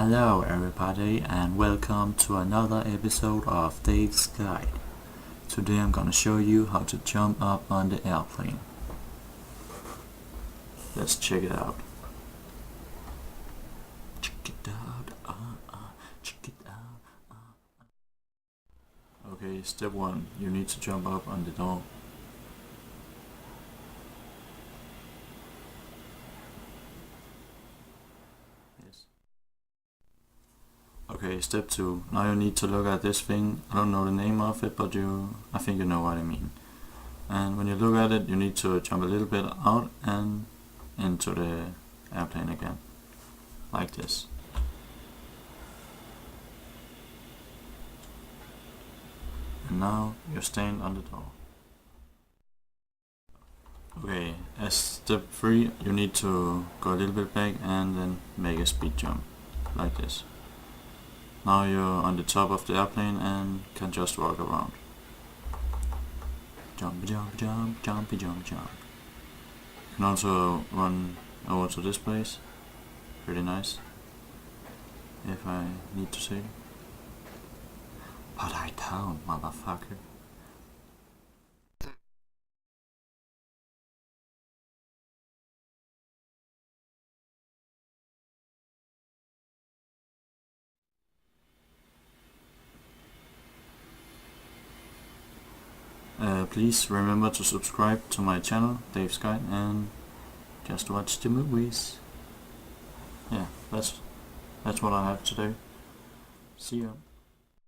Hello everybody and welcome to another episode of Dave's Guide. Today I'm gonna show you how to jump up on the airplane. Let's check it out. Check it out, check it out. Okay, step 1. You need to jump up on the door. Okay, step 2. Now you need to look at this thing. I don't know the name of it, but I think you know what I mean. And when you look at it, you need to jump a little bit out and into the airplane again. Like this. And now you stand on the door. Okay, as step 3, you need to go a little bit back and then make a speed jump. Like this. Now you're on the top of the airplane and can just walk around. Jump, jump, jump, jumpy, jump, jump. You can also run over to this place. Pretty nice, if I need to say. But I don't, motherfucker. Please remember to subscribe to my channel, DavesGuide, and just watch the movies. Yeah, that's what I have to do. See ya.